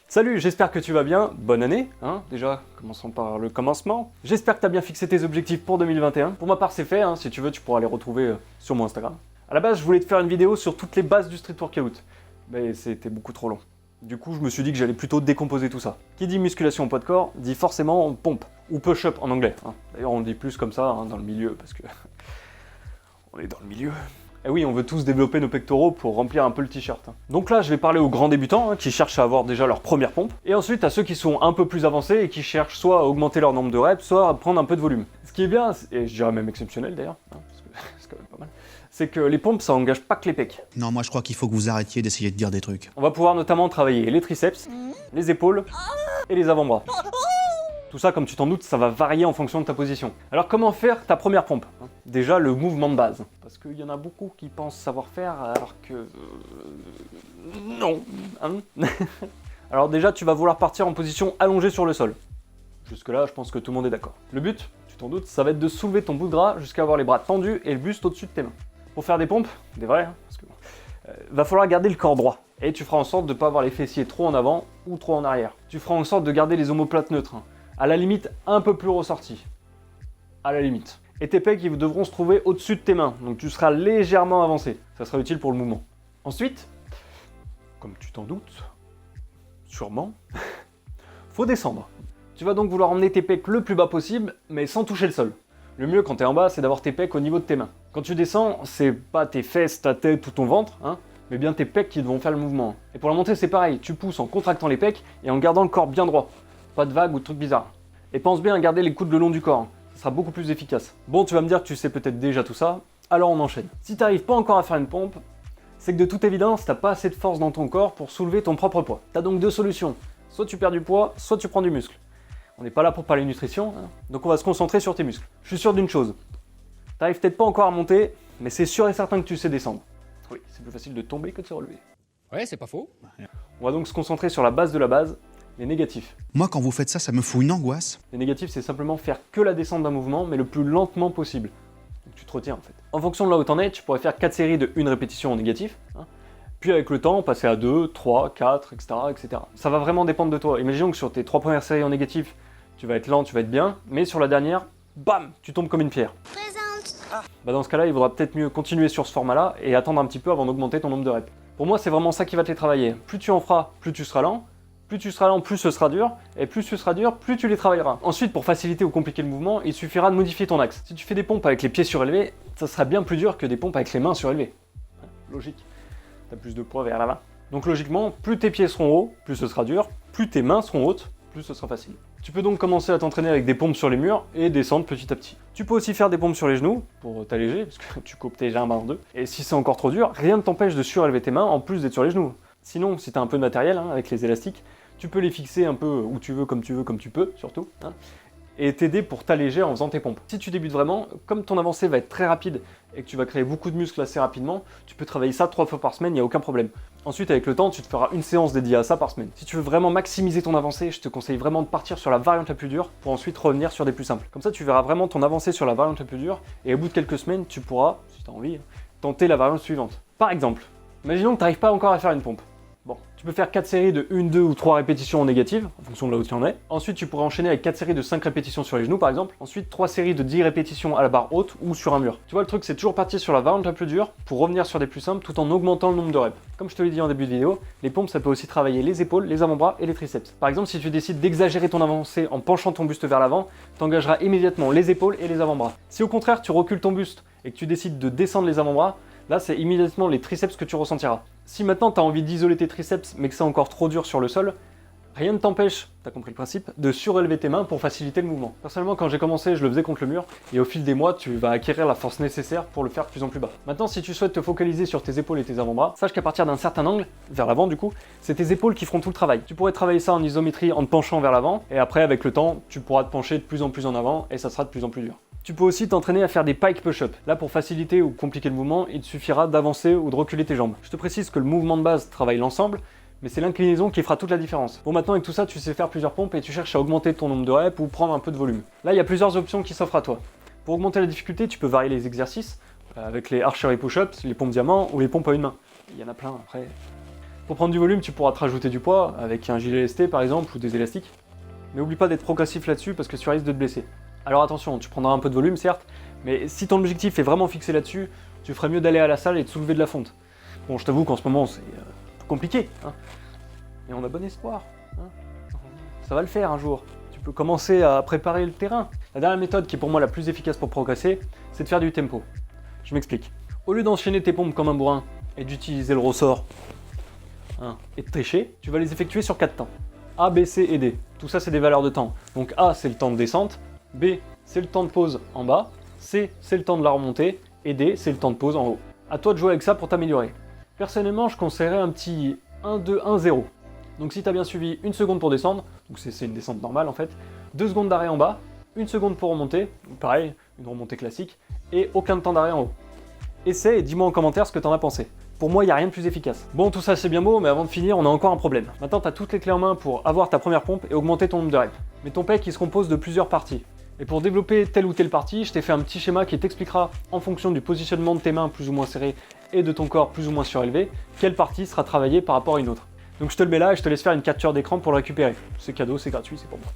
Salut, j'espère que tu vas bien, bonne année, hein, déjà, commençons par le commencement. J'espère que tu as bien fixé tes objectifs pour 2021. Pour ma part c'est fait, hein. Si tu veux tu pourras les retrouver sur mon Instagram. À la base je voulais te faire une vidéo sur toutes les bases du street workout, mais c'était beaucoup trop long. Du coup je me suis dit que j'allais plutôt décomposer tout ça. Qui dit musculation au poids de corps, dit forcément pompe, ou push-up en anglais. Hein. D'ailleurs on dit plus comme ça hein, dans le milieu, parce que on est dans le milieu. Et oui, on veut tous développer nos pectoraux pour remplir un peu le t-shirt. Donc là, je vais parler aux grands débutants qui cherchent à avoir déjà leur première pompe. Et ensuite, à ceux qui sont un peu plus avancés et qui cherchent soit à augmenter leur nombre de reps, soit à prendre un peu de volume. Ce qui est bien, et je dirais même exceptionnel d'ailleurs, hein, parce que c'est quand même pas mal, c'est que les pompes, ça engage pas que les pecs. Non, moi je crois qu'il faut que vous arrêtiez d'essayer de dire des trucs. On va pouvoir notamment travailler les triceps, les épaules et les avant-bras. Tout ça, comme tu t'en doutes, ça va varier en fonction de ta position. Alors comment faire ta première pompe? Déjà le mouvement de base. Parce qu'il y en a beaucoup qui pensent savoir faire alors que... non. Hein. Alors déjà tu vas vouloir partir en position allongée sur le sol. Jusque là je pense que tout le monde est d'accord. Le but, tu t'en doutes, ça va être de soulever ton bout de gras jusqu'à avoir les bras tendus et le buste au-dessus de tes mains. Pour faire des pompes, des vraies, hein, parce que va falloir garder le corps droit. Et tu feras en sorte de ne pas avoir les fessiers trop en avant ou trop en arrière. Tu feras en sorte de garder les omoplates neutres. Hein. À la limite, un peu plus ressorti. À la limite. Et tes pecs, ils devront se trouver au-dessus de tes mains, donc tu seras légèrement avancé. Ça sera utile pour le mouvement. Ensuite, comme tu t'en doutes, sûrement, faut descendre. Tu vas donc vouloir emmener tes pecs le plus bas possible, mais sans toucher le sol. Le mieux quand tu es en bas, c'est d'avoir tes pecs au niveau de tes mains. Quand tu descends, c'est pas tes fesses, ta tête ou ton ventre, hein, mais bien tes pecs qui vont faire le mouvement. Et pour la montée, c'est pareil, tu pousses en contractant les pecs et en gardant le corps bien droit. Pas de vagues ou de trucs bizarres. Et pense bien à garder les coudes le long du corps, hein. Ça sera beaucoup plus efficace. Bon, tu vas me dire que tu sais peut-être déjà tout ça, alors on enchaîne. Si tu n'arrives pas encore à faire une pompe, c'est que de toute évidence, t'as pas assez de force dans ton corps pour soulever ton propre poids. T'as donc deux solutions. Soit tu perds du poids, soit tu prends du muscle. On n'est pas là pour parler nutrition, hein, donc on va se concentrer sur tes muscles. Je suis sûr d'une chose. T'arrives peut-être pas encore à monter, mais c'est sûr et certain que tu sais descendre. Oui, c'est plus facile de tomber que de se relever. Ouais, c'est pas faux. On va donc se concentrer sur la base de la base, les négatifs. Moi quand vous faites ça, ça me fout une angoisse. Les négatifs, c'est simplement faire que la descente d'un mouvement, mais le plus lentement possible. Donc tu te retiens en fait. En fonction de là où t'en es, tu pourrais faire 4 séries de 1 répétition en négatif, hein, puis avec le temps, passer à 2, 3, 4, etc., etc. Ça va vraiment dépendre de toi. Imaginons que sur tes 3 premières séries en négatif, tu vas être lent, tu vas être bien, mais sur la dernière, bam, tu tombes comme une pierre. Bah dans ce cas-là, il vaudra peut-être mieux continuer sur ce format-là et attendre un petit peu avant d'augmenter ton nombre de reps. Pour moi, c'est vraiment ça qui va te les travailler. Plus tu en feras, plus tu seras lent. Plus tu seras lent, plus ce sera dur, et plus ce sera dur, plus tu les travailleras. Ensuite, pour faciliter ou compliquer le mouvement, il suffira de modifier ton axe. Si tu fais des pompes avec les pieds surélevés, ça sera bien plus dur que des pompes avec les mains surélevées. Logique. T'as plus de poids vers l'avant. Donc logiquement, plus tes pieds seront hauts, plus ce sera dur, plus tes mains seront hautes, plus ce sera facile. Tu peux donc commencer à t'entraîner avec des pompes sur les murs et descendre petit à petit. Tu peux aussi faire des pompes sur les genoux pour t'alléger, parce que tu coupes tes jambes en deux. Et si c'est encore trop dur, rien ne t'empêche de surélever tes mains en plus d'être sur les genoux. Sinon, si tu as un peu de matériel, hein, avec les élastiques, tu peux les fixer un peu où tu veux, comme tu peux, surtout, hein, et t'aider pour t'alléger en faisant tes pompes. Si tu débutes vraiment, comme ton avancée va être très rapide et que tu vas créer beaucoup de muscles assez rapidement, tu peux travailler ça 3 fois par semaine, il n'y a aucun problème. Ensuite, avec le temps, tu te feras une séance dédiée à ça par semaine. Si tu veux vraiment maximiser ton avancée, je te conseille vraiment de partir sur la variante la plus dure pour ensuite revenir sur des plus simples. Comme ça, tu verras vraiment ton avancée sur la variante la plus dure et au bout de quelques semaines, tu pourras, si tu as envie, tenter la variante suivante. Par exemple, imaginons que tu n'arrives pas encore à faire une pompe. Bon, tu peux faire 4 séries de 1, 2 ou 3 répétitions en négative, en fonction de là où tu en es. Ensuite, tu pourrais enchaîner avec 4 séries de 5 répétitions sur les genoux, par exemple. Ensuite, 3 séries de 10 répétitions à la barre haute ou sur un mur. Tu vois, le truc, c'est toujours partir sur la variante la plus dure pour revenir sur des plus simples tout en augmentant le nombre de reps. Comme je te l'ai dit en début de vidéo, les pompes, ça peut aussi travailler les épaules, les avant-bras et les triceps. Par exemple, si tu décides d'exagérer ton avancée en penchant ton buste vers l'avant, t'engageras immédiatement les épaules et les avant-bras. Si au contraire, tu recules ton buste et que tu décides de descendre les avant-bras, là, c'est immédiatement les triceps que tu ressentiras. Si maintenant tu as envie d'isoler tes triceps mais que c'est encore trop dur sur le sol, rien ne t'empêche, t'as compris le principe, de surélever tes mains pour faciliter le mouvement. Personnellement, quand j'ai commencé, je le faisais contre le mur et au fil des mois, tu vas acquérir la force nécessaire pour le faire de plus en plus bas. Maintenant, si tu souhaites te focaliser sur tes épaules et tes avant-bras, sache qu'à partir d'un certain angle, vers l'avant du coup, c'est tes épaules qui feront tout le travail. Tu pourrais travailler ça en isométrie en te penchant vers l'avant et après, avec le temps, tu pourras te pencher de plus en plus en avant et ça sera de plus en plus dur. Tu peux aussi t'entraîner à faire des pike push-up. Là, pour faciliter ou compliquer le mouvement, il te suffira d'avancer ou de reculer tes jambes. Je te précise que le mouvement de base travaille l'ensemble, mais c'est l'inclinaison qui fera toute la différence. Bon, maintenant avec tout ça, tu sais faire plusieurs pompes et tu cherches à augmenter ton nombre de reps ou prendre un peu de volume. Là, il y a plusieurs options qui s'offrent à toi. Pour augmenter la difficulté, tu peux varier les exercices avec les archery push-ups, les pompes diamants ou les pompes à une main. Il y en a plein après. Pour prendre du volume, tu pourras te rajouter du poids, avec un gilet lesté par exemple, ou des élastiques. Mais oublie pas d'être progressif là-dessus, parce que tu risques de te blesser. Alors attention, tu prendras un peu de volume certes, mais si ton objectif est vraiment fixé là-dessus, tu ferais mieux d'aller à la salle et de soulever de la fonte. Bon, je t'avoue qu'en ce moment, c'est compliqué, hein. Mais on a bon espoir, hein. Ça va le faire un jour. Tu peux commencer à préparer le terrain. La dernière méthode qui est pour moi la plus efficace pour progresser, c'est de faire du tempo. Je m'explique. Au lieu d'enchaîner tes pompes comme un bourrin et d'utiliser le ressort et de tricher, tu vas les effectuer sur 4 temps. A, B, C et D. Tout ça, c'est des valeurs de temps. Donc A, c'est le temps de descente, B, c'est le temps de pause en bas, C, c'est le temps de la remontée, et D, c'est le temps de pause en haut. À toi de jouer avec ça pour t'améliorer. Personnellement, je conseillerais un petit 1, 2, 1, 0. Donc si tu as bien suivi, 1 seconde pour descendre, donc c'est une descente normale en fait, 2 secondes d'arrêt en bas, 1 seconde pour remonter, pareil, une remontée classique, et aucun temps d'arrêt en haut. Essaie et dis-moi en commentaire ce que t'en as pensé. Pour moi, il n'y a rien de plus efficace. Bon, tout ça c'est bien beau, mais avant de finir, on a encore un problème. Maintenant, tu as toutes les clés en main pour avoir ta première pompe et augmenter ton nombre de reps. Mais ton pec, il se compose de plusieurs parties. Et pour développer telle ou telle partie, je t'ai fait un petit schéma qui t'expliquera, en fonction du positionnement de tes mains plus ou moins serrées et de ton corps plus ou moins surélevé, quelle partie sera travaillée par rapport à une autre. Donc je te le mets là et je te laisse faire une capture d'écran pour le récupérer. C'est cadeau, c'est gratuit, c'est pour moi.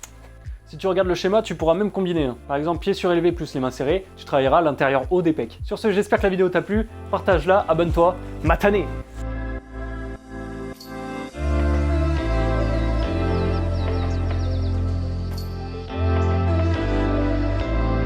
Si tu regardes le schéma, tu pourras même combiner. Par exemple, pied surélevé plus les mains serrées, tu travailleras l'intérieur haut des pecs. Sur ce, j'espère que la vidéo t'a plu, partage-la, abonne-toi, matané!